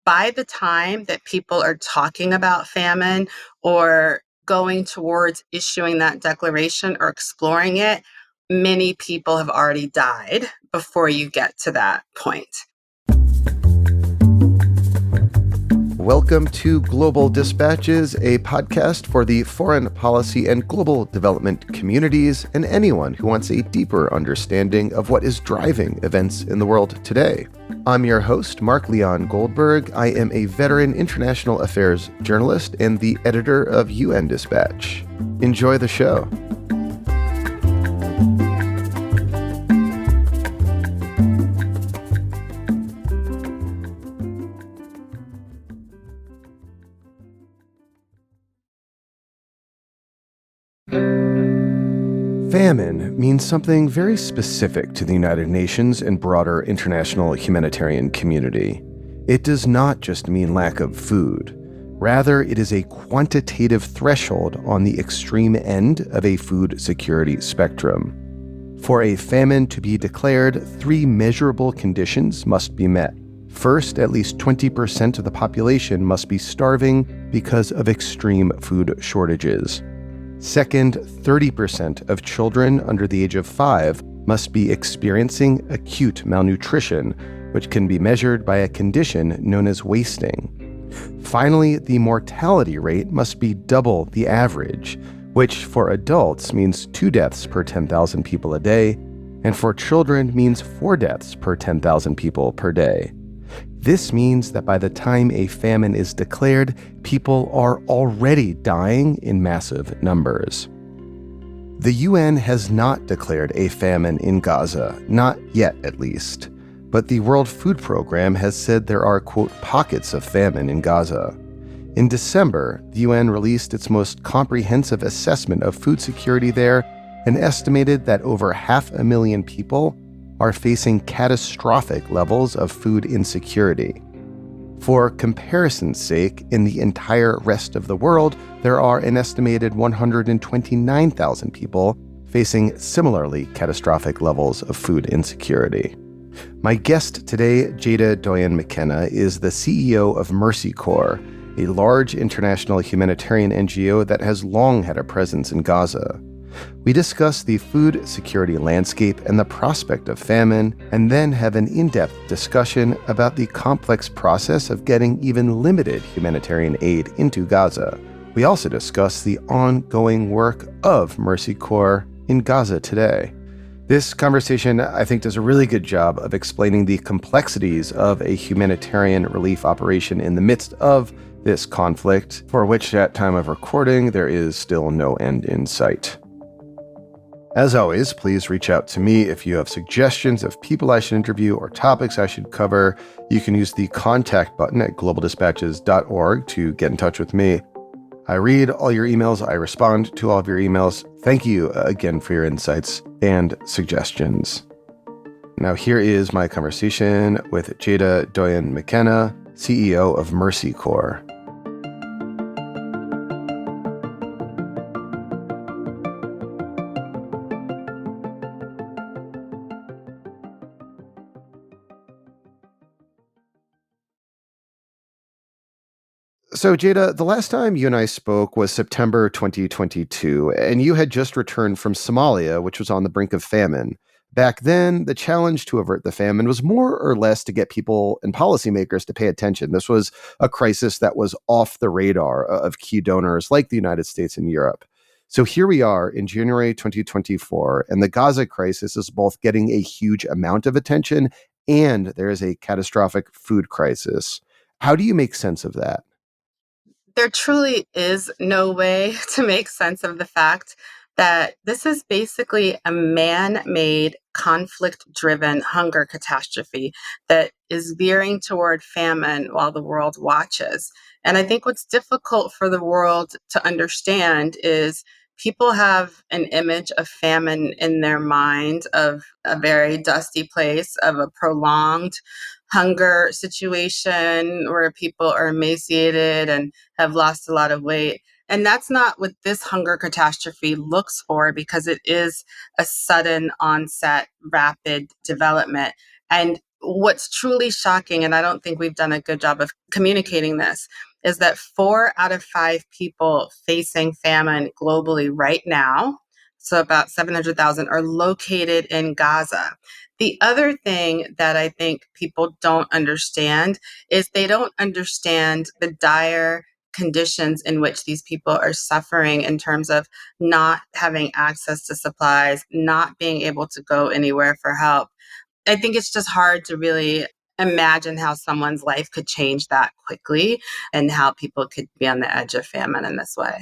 by the time that people are talking about famine or going towards issuing that declaration or exploring it, many people have already died before you get to that point. Welcome to Global Dispatches, a podcast for the foreign policy and global development communities and anyone who wants a deeper understanding of what is driving events in the world today. I'm your host, Mark Leon Goldberg. I am a veteran international affairs journalist and the editor of UN Dispatch. Enjoy the show. Famine means something very specific to the United Nations and broader international humanitarian community. It does not just mean lack of food. Rather, it is a quantitative threshold on the extreme end of a food security spectrum. For a famine to be declared, three measurable conditions must be met. First, at least 20% of the population must be starving because of extreme food shortages. Second, 30% of children under the age of 5 must be experiencing acute malnutrition, which can be measured by a condition known as wasting. Finally, the mortality rate must be double the average, which for adults means 2 deaths per 10,000 people a day, and for children means 4 deaths per 10,000 people per day. This means that by the time a famine is declared, people are already dying in massive numbers. The UN has not declared a famine in Gaza, not yet at least. But the World Food Program has said there are, quote, pockets of famine in Gaza. In December, the UN released its most comprehensive assessment of food security there and estimated that over 500,000 people are facing catastrophic levels of food insecurity. For comparison's sake, in the entire rest of the world, there are an estimated 129,000 people facing similarly catastrophic levels of food insecurity. My guest today, Tjada D'Oyen McKenna, is the CEO of Mercy Corps, a large international humanitarian NGO that has long had a presence in Gaza. We discuss the food security landscape and the prospect of famine, and then have an in-depth discussion about the complex process of getting even limited humanitarian aid into Gaza. We also discuss the ongoing work of Mercy Corps in Gaza today. This conversation, I think, does a really good job of explaining the complexities of a humanitarian relief operation in the midst of this conflict, for which at time of recording, there is still no end in sight. As always, please reach out to me if you have suggestions of people I should interview or topics I should cover. You can use the contact button at globaldispatches.org to get in touch with me. I read all your emails. I respond to all of your emails. Thank you again for your insights and suggestions. Now here is my conversation with Tjada D'Oyen McKenna, CEO of Mercy Corps. So, Tjada, the last time you and I spoke was September 2022, and you had just returned from Somalia, which was on the brink of famine. Back then, the challenge to avert the famine was more or less to get people and policymakers to pay attention. This was a crisis that was off the radar of key donors like the United States and Europe. So here we are in January 2024, and the Gaza crisis is both getting a huge amount of attention and there is a catastrophic food crisis. How do you make sense of that? There truly is no way to make sense of the fact that this is basically a man-made, conflict-driven hunger catastrophe that is veering toward famine while the world watches. And I think what's difficult for the world to understand is people have an image of famine in their mind, of a very dusty place, of a prolonged hunger situation where people are emaciated and have lost a lot of weight. And that's not what this hunger catastrophe looks for, because it is a sudden onset, rapid development. And what's truly shocking, and I don't think we've done a good job of communicating this, is that 4 out of 5 people facing famine globally right now, so about 700,000, are located in Gaza. The other thing that I think people don't understand is they don't understand the dire conditions in which these people are suffering in terms of not having access to supplies, not being able to go anywhere for help. I think it's just hard to really imagine how someone's life could change that quickly and how people could be on the edge of famine in this way.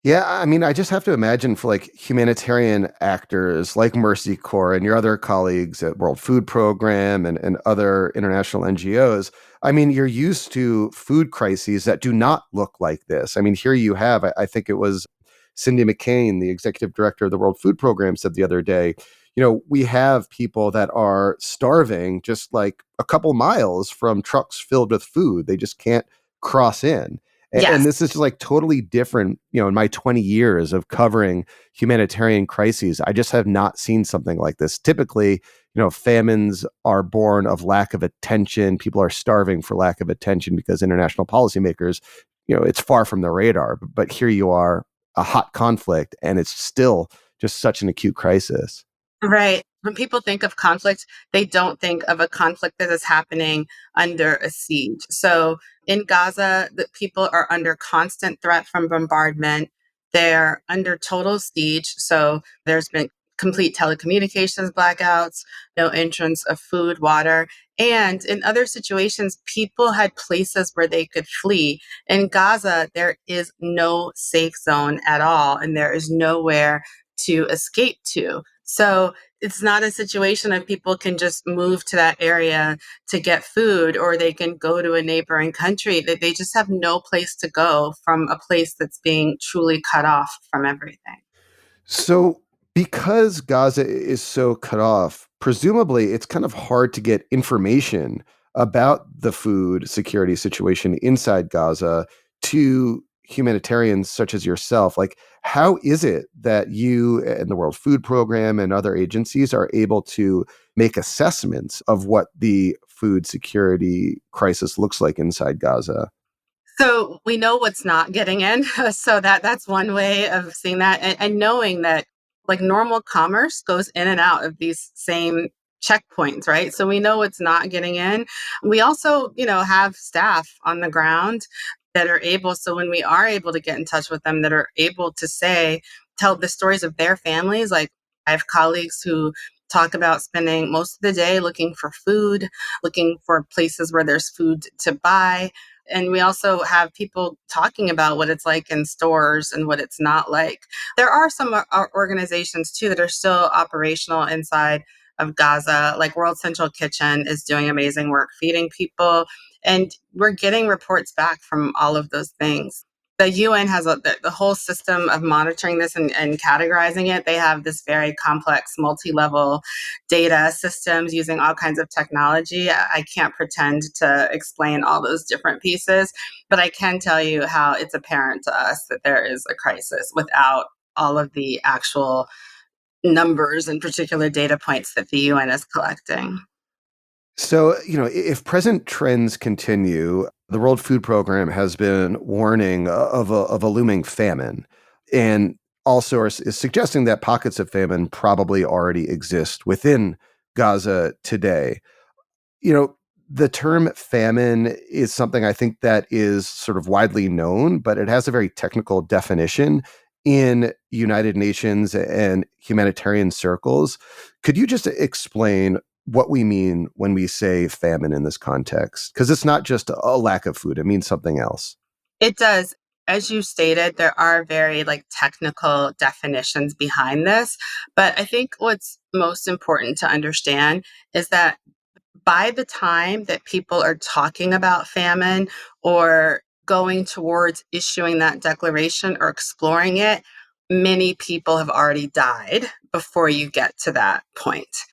Yeah, I mean, I just have to imagine for like humanitarian actors like Mercy Corps and your other colleagues at World Food Program and other international NGOs. I mean, you're used to food crises that do not look like this. I mean, here you have, I think it was Cindy McCain, the executive director of the World Food Program, said the other day, we have people that are starving just like a couple miles from trucks filled with food. They just can't cross in. And Yes. this is just like totally different, in my 20 years of covering humanitarian crises. I just have not seen something like this. Typically, famines are born of lack of attention. People are starving for lack of attention because international policymakers, it's far from the radar. But here you are, a hot conflict, and it's still just such an acute crisis. Right. When people think of conflict, they don't think of a conflict that is happening under a siege. So in Gaza, the people are under constant threat from bombardment. They're under total siege. So there's been complete telecommunications blackouts, no entrance of food, water. And in other situations, people had places where they could flee. In Gaza, there is no safe zone at all, and there is nowhere to escape to. So it's not a situation of people can just move to that area to get food, or they can go to a neighboring country. They just have no place to go from a place that's being truly cut off from everything. So, because Gaza is so cut off, presumably it's kind of hard to get information about the food security situation inside Gaza to humanitarians such as yourself. Like, how is it that you and the World Food Program and other agencies are able to make assessments of what the food security crisis looks like inside Gaza? So we know what's not getting in. So that's one way of seeing that, and knowing that like normal commerce goes in and out of these same checkpoints, right? So we know what's not getting in. We also, have staff on the ground that are able. So when we are able to get in touch with them, that are able to tell the stories of their families. Like I have colleagues who talk about spending most of the day looking for food, looking for places where there's food to buy. And we also have people talking about what it's like in stores and what it's not like. There are some organizations too that are still operational inside of Gaza, like World Central Kitchen is doing amazing work feeding people. And we're getting reports back from all of those things. The UN has the whole system of monitoring this and categorizing it. They have this very complex multi-level data systems using all kinds of technology. I can't pretend to explain all those different pieces, but I can tell you how it's apparent to us that there is a crisis without all of the actual numbers and particular data points that the UN is collecting. So, if present trends continue, the World Food Program has been warning of a looming famine, and also is suggesting that pockets of famine probably already exist within Gaza today. You know, the term famine is something I think that is sort of widely known, but it has a very technical definition in United Nations and humanitarian circles. Could you just explain what we mean when we say famine in this context? Because it's not just a lack of food, it means something else. It does. As you stated, there are very like technical definitions behind this. But I think what's most important to understand is that by the time that people are talking about famine or going towards issuing that declaration or exploring it, many people have already died before you get to that point.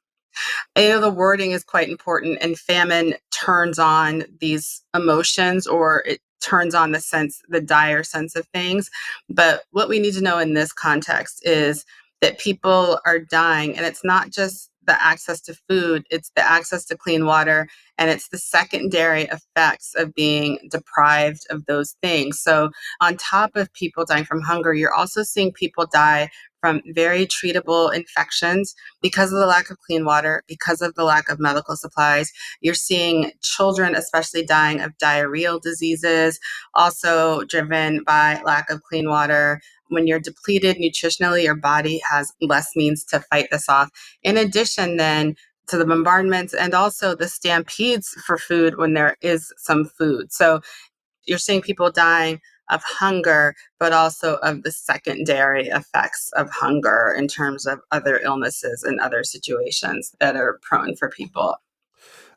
The wording is quite important, and famine turns on these emotions, or it turns on the dire sense of things. But what we need to know in this context is that people are dying, and it's not just the access to food, it's the access to clean water, and it's the secondary effects of being deprived of those things. So, on top of people dying from hunger, you're also seeing people die from very treatable infections because of the lack of clean water, because of the lack of medical supplies. You're seeing children, especially, dying of diarrheal diseases, also driven by lack of clean water. When you're depleted nutritionally, your body has less means to fight this off. In addition, then, to the bombardments and also the stampedes for food when there is some food. So you're seeing people dying of hunger, but also of the secondary effects of hunger in terms of other illnesses and other situations that are prone for people.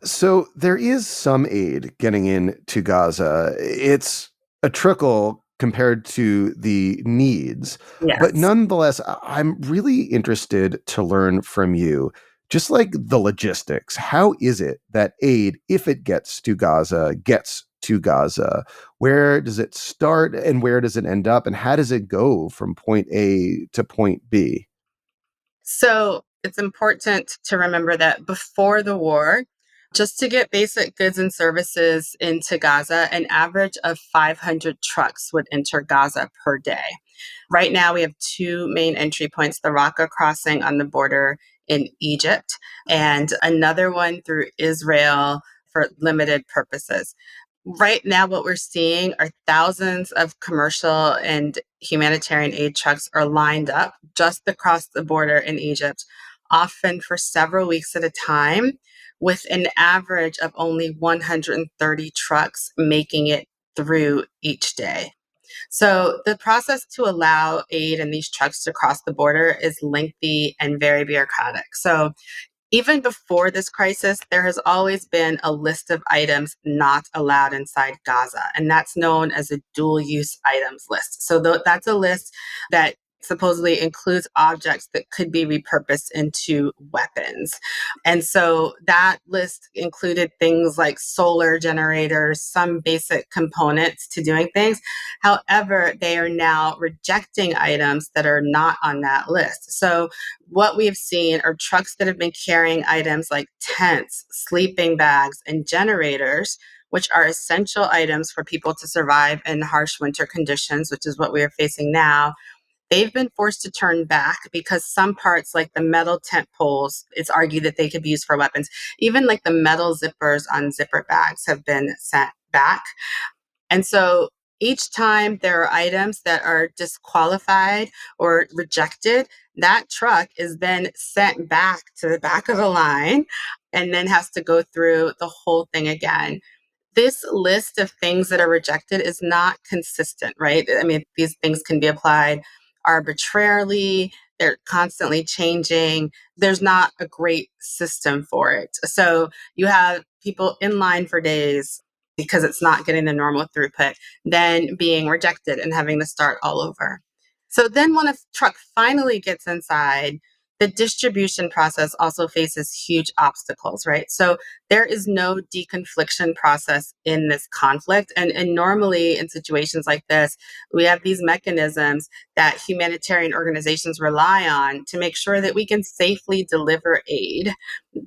So there is some aid getting into Gaza. It's a trickle compared to the needs. But Yes. nonetheless, I'm really interested to learn from you, just like the logistics. How is it that aid, if it gets to Gaza, gets to Gaza? Where does it start and where does it end up? And how does it go from point A to point B? So it's important to remember that before the war, just to get basic goods and services into Gaza, an average of 500 trucks would enter Gaza per day. Right now, we have two main entry points, the Raqqa crossing on the border in Egypt, and another one through Israel for limited purposes. Right now, what we're seeing are thousands of commercial and humanitarian aid trucks are lined up just across the border in Egypt, often for several weeks at a time, with an average of only 130 trucks making it through each day. So the process to allow aid in these trucks to cross the border is lengthy and very bureaucratic. So even before this crisis, there has always been a list of items not allowed inside Gaza, and that's known as a dual use items list. So that's a list that supposedly includes objects that could be repurposed into weapons. And so that list included things like solar generators, some basic components to doing things. However, they are now rejecting items that are not on that list. So what we've seen are trucks that have been carrying items like tents, sleeping bags, and generators, which are essential items for people to survive in harsh winter conditions, which is what we are facing now. They've been forced to turn back because some parts, like the metal tent poles, it's argued that they could be used for weapons. Even like the metal zippers on zipper bags have been sent back. And so each time there are items that are disqualified or rejected, that truck is then sent back to the back of the line and then has to go through the whole thing again. This list of things that are rejected is not consistent, right? I mean, these things can be applied arbitrarily, they're constantly changing. There's not a great system for it. So you have people in line for days because it's not getting the normal throughput, then being rejected and having to start all over. So then when a truck finally gets inside, the distribution process also faces huge obstacles, right? So there is no deconfliction process in this conflict. And normally in situations like this, we have these mechanisms that humanitarian organizations rely on to make sure that we can safely deliver aid.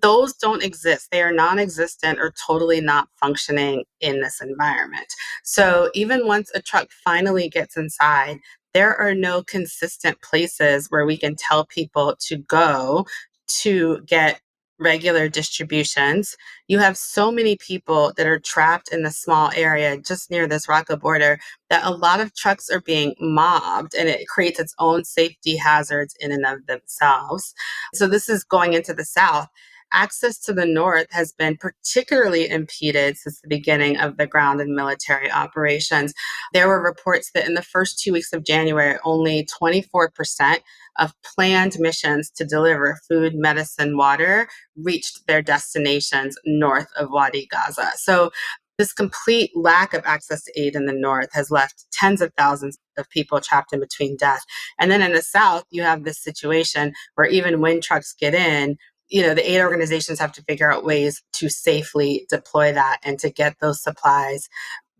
Those don't exist. They are non existent or totally not functioning in this environment. So even once a truck finally gets inside, there are no consistent places where we can tell people to go to get regular distributions. You have so many people that are trapped in the small area just near this Raqqa border that a lot of trucks are being mobbed, and it creates its own safety hazards in and of themselves. So this is going into the south. Access to the north has been particularly impeded since the beginning of the ground and military operations. There were reports that in the first 2 weeks of January, only 24% of planned missions to deliver food, medicine, water reached their destinations north of Wadi Gaza. So this complete lack of access to aid in the north has left tens of thousands of people trapped in between death. And then in the south, you have this situation where even when trucks get in, the aid organizations have to figure out ways to safely deploy that and to get those supplies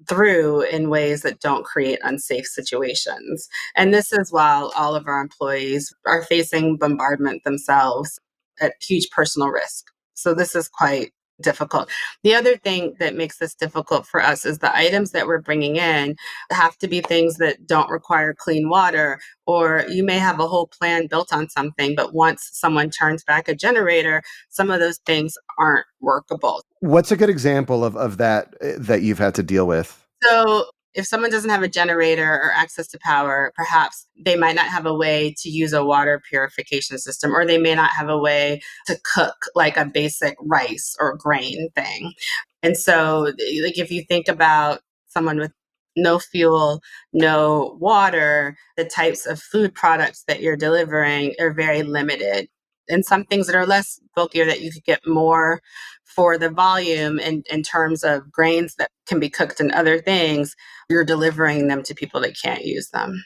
through in ways that don't create unsafe situations. And this is while all of our employees are facing bombardment themselves at huge personal risk. So this is quite difficult. The other thing that makes this difficult for us is the items that we're bringing in have to be things that don't require clean water, or you may have a whole plan built on something, but once someone turns back a generator, some of those things aren't workable. What's a good example of that that you've had to deal with? So if someone doesn't have a generator or access to power, perhaps they might not have a way to use a water purification system, or they may not have a way to cook like a basic rice or grain thing. And so, like, if you think about someone with no fuel, no water, the types of food products that you're delivering are very limited. And some things that are less bulkier that you could get more for the volume in terms of grains that can be cooked and other things, you're delivering them to people that can't use them.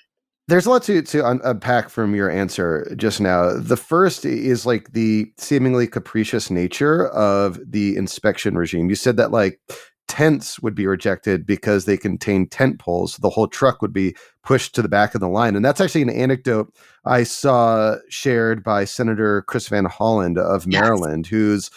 There's a lot to unpack from your answer just now. The first is like the seemingly capricious nature of the inspection regime. You said that like tents would be rejected because they contain tent poles. The whole truck would be pushed to the back of the line. And that's actually an anecdote I saw shared by Senator Chris Van Hollen of Yes. Maryland, who's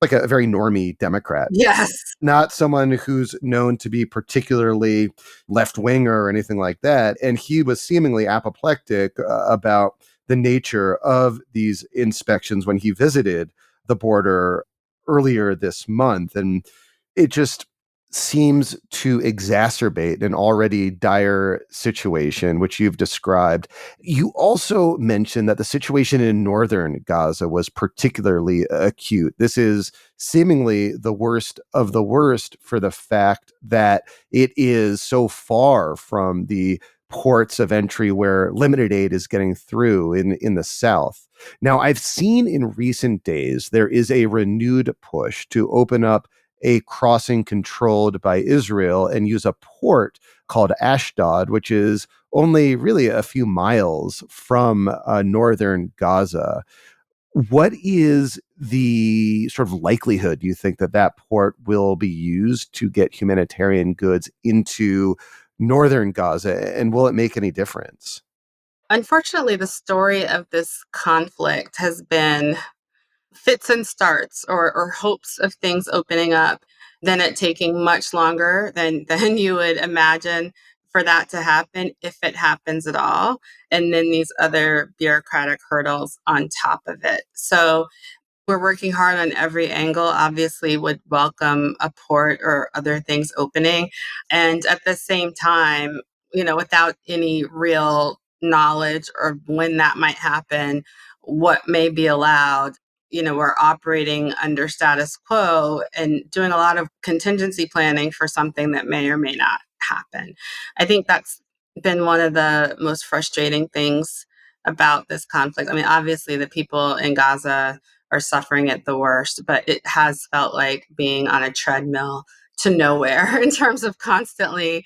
like a very normie Democrat, Yes. not someone who's known to be particularly left winger or anything like that. And he was seemingly apoplectic about the nature of these inspections when he visited the border earlier this month. And it just seems to exacerbate an already dire situation, which you've described. You also mentioned that the situation in northern Gaza was particularly acute. This is seemingly the worst of the worst for the fact that it is so far from the ports of entry where limited aid is getting through in the south. Now, I've seen in recent days there is a renewed push to open up a crossing controlled by Israel and use a port called Ashdod, which is only really a few miles from northern Gaza. What is the sort of likelihood you think that that port will be used to get humanitarian goods into northern Gaza, and will it make any difference? Unfortunately, the story of this conflict has been fits and starts, or hopes of things opening up, then it taking much longer than you would imagine for that to happen, if it happens at all. And then these other bureaucratic hurdles on top of it. So we're working hard on every angle, obviously would welcome a port or other things opening. And at the same time, without any real knowledge or when that might happen, what may be allowed, we're operating under status quo and doing a lot of contingency planning for something that may or may not happen. I think that's been one of the most frustrating things about this conflict. I mean, obviously, the people in Gaza are suffering it the worst, but it has felt like being on a treadmill to nowhere in terms of constantly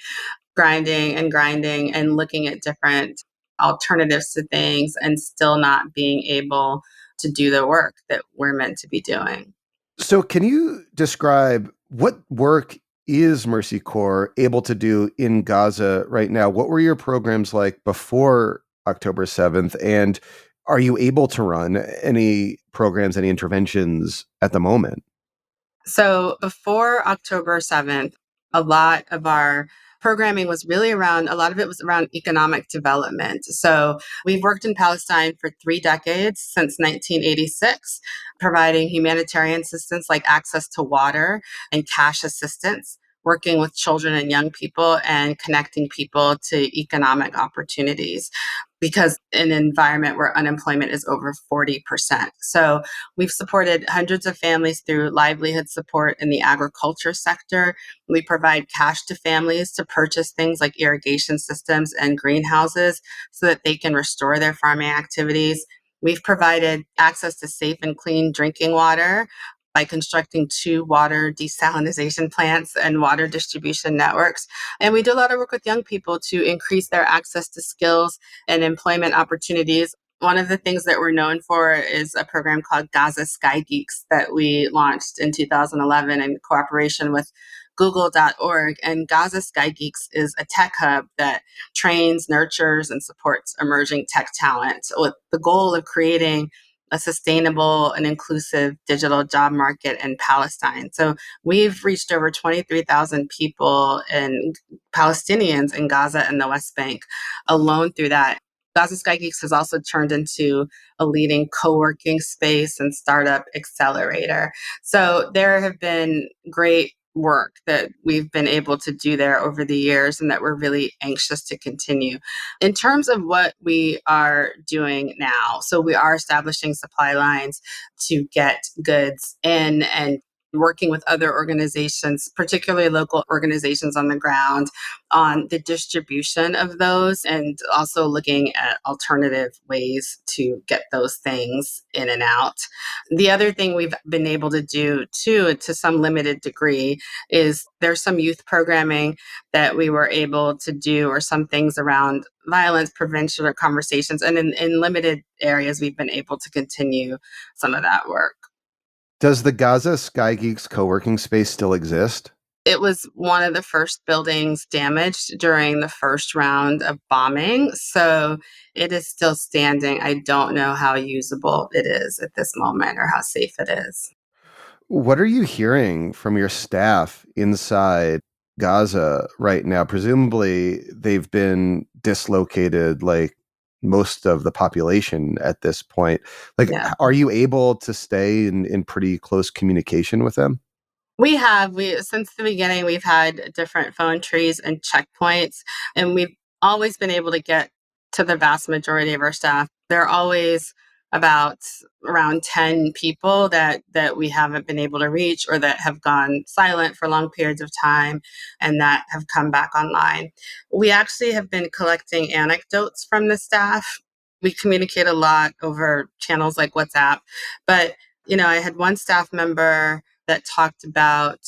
grinding and looking at different alternatives to things and still not being able to do the work that we're meant to be doing. So, can you describe what work is Mercy Corps able to do in Gaza right now? What were your programs like before October 7th? And are you able to run any programs, any interventions at the moment? So before October 7th, a lot of our programming was really around, a lot of it was around economic development. So we've worked in Palestine for 3 decades, since 1986, providing humanitarian assistance like access to water and cash assistance, working with children and young people and connecting people to economic opportunities, because in an environment where unemployment is over 40%. So we've supported hundreds of families through livelihood support in the agriculture sector. We provide cash to families to purchase things like irrigation systems and greenhouses so that they can restore their farming activities. We've provided access to safe and clean drinking water by constructing 2 water desalination plants and water distribution networks. And we do a lot of work with young people to increase their access to skills and employment opportunities. One of the things that we're known for is a program called Gaza Sky Geeks that we launched in 2011 in cooperation with Google.org. And Gaza Sky Geeks is a tech hub that trains, nurtures, and supports emerging tech talent with the goal of creating a sustainable and inclusive digital job market in Palestine. So we've reached over 23,000 people and Palestinians in Gaza and the West Bank alone through that. Gaza Sky Geeks has also turned into a leading co-working space and startup accelerator. So there have been great work that we've been able to do there over the years and that we're really anxious to continue. In terms of what we are doing now, so we are establishing supply lines to get goods in and working with other organizations, particularly local organizations on the ground, on the distribution of those and also looking at alternative ways to get those things in and out. The other thing we've been able to do too, to some limited degree, is there's some youth programming that we were able to do, or some things around violence prevention or conversations. And in limited areas, we've been able to continue some of that work. Does the Gaza Sky Geeks co-working space still exist? It was one of the first buildings damaged during the first round of bombing. So it is still standing. I don't know how usable it is at this moment or how safe it is. What are you hearing from your staff inside Gaza right now? Presumably, they've been dislocated like most of the population at this point. Like, Yeah. are you able to stay in pretty close communication with them? We since the beginning, we've had different phone trees and checkpoints, and we've always been able to get to the vast majority of our staff. There are always about around 10 people that we haven't been able to reach or that have gone silent for long periods of time and that have come back online. We actually have been collecting anecdotes from the staff. We communicate a lot over channels like WhatsApp, but I had one staff member that talked about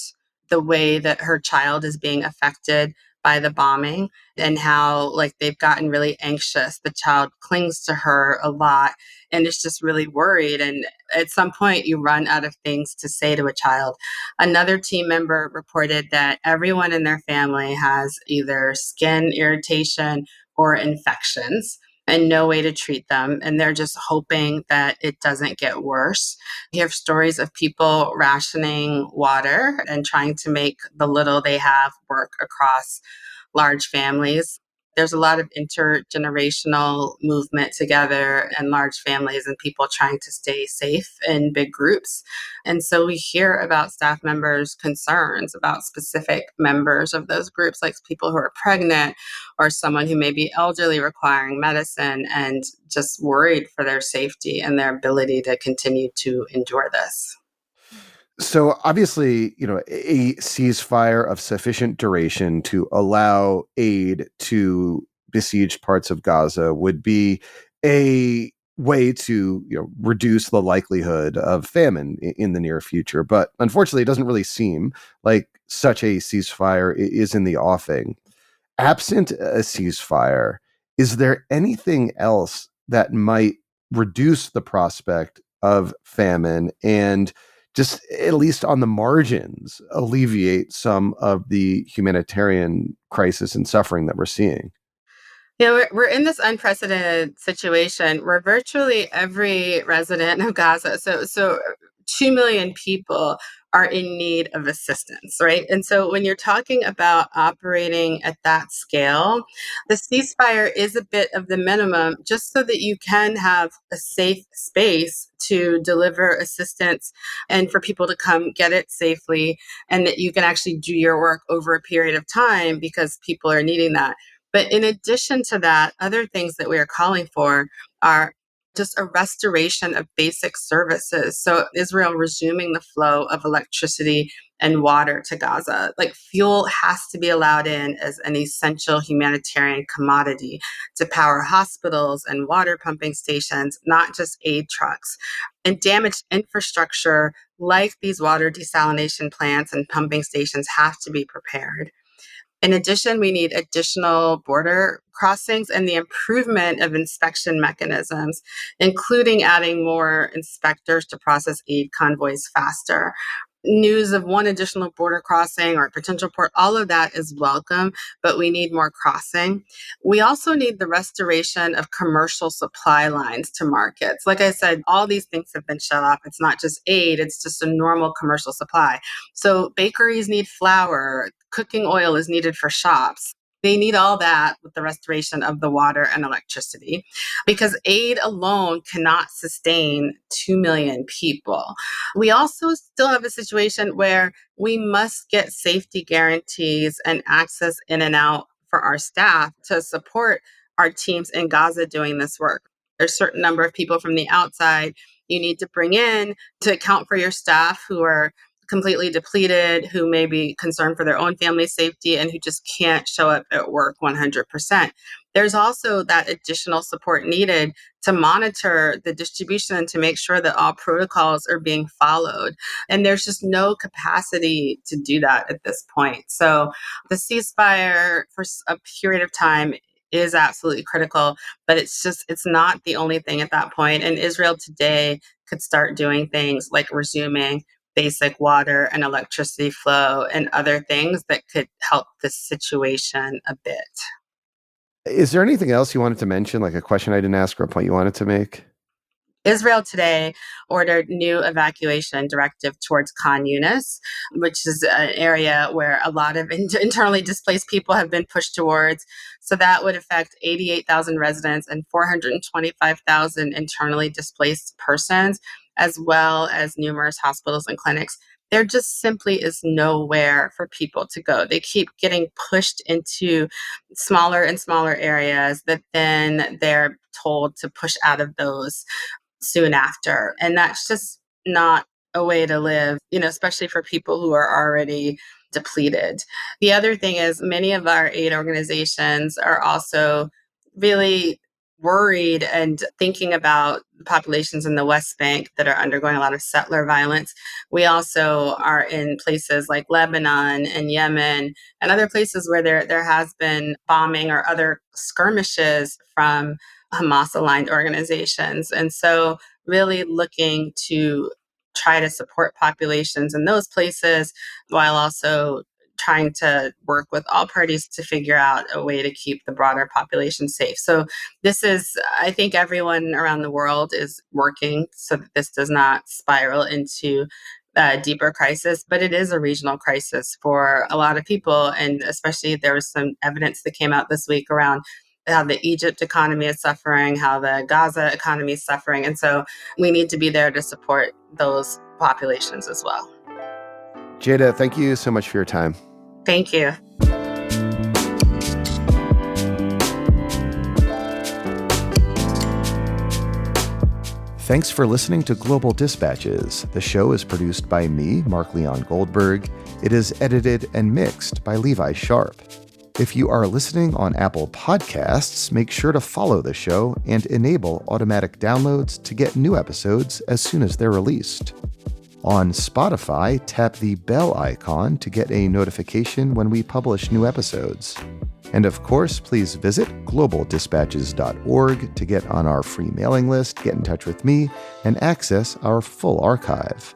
the way that her child is being affected by the bombing and how like they've gotten really anxious. The child clings to her a lot and is just really worried. And at some point you run out of things to say to a child. Another team member reported that everyone in their family has either skin irritation or infections and no way to treat them. And they're just hoping that it doesn't get worse. You have stories of people rationing water and trying to make the little they have work across large families. There's a lot of intergenerational movement together and large families and people trying to stay safe in big groups. And so we hear about staff members' concerns about specific members of those groups, like people who are pregnant or someone who may be elderly requiring medicine and just worried for their safety and their ability to continue to endure this. So obviously, a ceasefire of sufficient duration to allow aid to besieged parts of Gaza would be a way to, reduce the likelihood of famine in the near future. But unfortunately, it doesn't really seem like such a ceasefire is in the offing. Absent a ceasefire, is there anything else that might reduce the prospect of famine and just at least on the margins alleviate some of the humanitarian crisis and suffering that we're seeing? We're in this unprecedented situation where virtually every resident of Gaza, so 2 million people are in need of assistance, right? And so when you're talking about operating at that scale, the ceasefire is a bit of the minimum just so that you can have a safe space to deliver assistance and for people to come get it safely and that you can actually do your work over a period of time because people are needing that. But in addition to that, other things that we are calling for are just a restoration of basic services. So Israel resuming the flow of electricity and water to Gaza. Like fuel has to be allowed in as an essential humanitarian commodity to power hospitals and water pumping stations, not just aid trucks. And damaged infrastructure like these water desalination plants and pumping stations have to be repaired. In addition, we need additional border crossings and the improvement of inspection mechanisms, including adding more inspectors to process aid convoys faster. news of one additional border crossing or potential port, all of that is welcome, but we need more crossing. We also need the restoration of commercial supply lines to markets. Like I said, all these things have been shut off. It's not just aid, it's just a normal commercial supply. So bakeries need flour, cooking oil is needed for shops. They need all that with the restoration of the water and electricity, because aid alone cannot sustain 2 million people. We also still have a situation where we must get safety guarantees and access in and out for our staff to support our teams in Gaza doing this work. There's a certain number of people from the outside you need to bring in to account for your staff who are completely depleted, who may be concerned for their own family safety, and who just can't show up at work 100%. There's also that additional support needed to monitor the distribution and to make sure that all protocols are being followed. And there's just no capacity to do that at this point. So the ceasefire for a period of time is absolutely critical, but it's not the only thing at that point. And Israel today could start doing things like resuming basic water and electricity flow and other things that could help the situation a bit. Is there anything else you wanted to mention, like a question I didn't ask or a point you wanted to make? Israel today ordered new evacuation directive towards Khan Yunis, which is an area where a lot of internally displaced people have been pushed towards. So that would affect 88,000 residents and 425,000 internally displaced persons, as well as numerous hospitals and clinics. There just simply is nowhere for people to go. They keep getting pushed into smaller and smaller areas that then they're told to push out of those soon after. And that's just not a way to live, especially for people who are already depleted. The other thing is many of our aid organizations are also really worried and thinking about populations in the West Bank that are undergoing a lot of settler violence. We also are in places like Lebanon and Yemen and other places where there has been bombing or other skirmishes from Hamas-aligned organizations. And so really looking to try to support populations in those places while also trying to work with all parties to figure out a way to keep the broader population safe. So I think everyone around the world is working so that this does not spiral into a deeper crisis, but it is a regional crisis for a lot of people. And especially there was some evidence that came out this week around how the Egypt economy is suffering, how the Gaza economy is suffering. And so we need to be there to support those populations as well. Tjada, thank you so much for your time. Thank you. Thanks for listening to Global Dispatches. The show is produced by me, Mark Leon Goldberg. It is edited and mixed by Levi Sharp. If you are listening on Apple Podcasts, make sure to follow the show and enable automatic downloads to get new episodes as soon as they're released. On Spotify, tap the bell icon to get a notification when we publish new episodes. And of course, please visit globaldispatches.org to get on our free mailing list, get in touch with me, and access our full archive.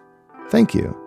Thank you.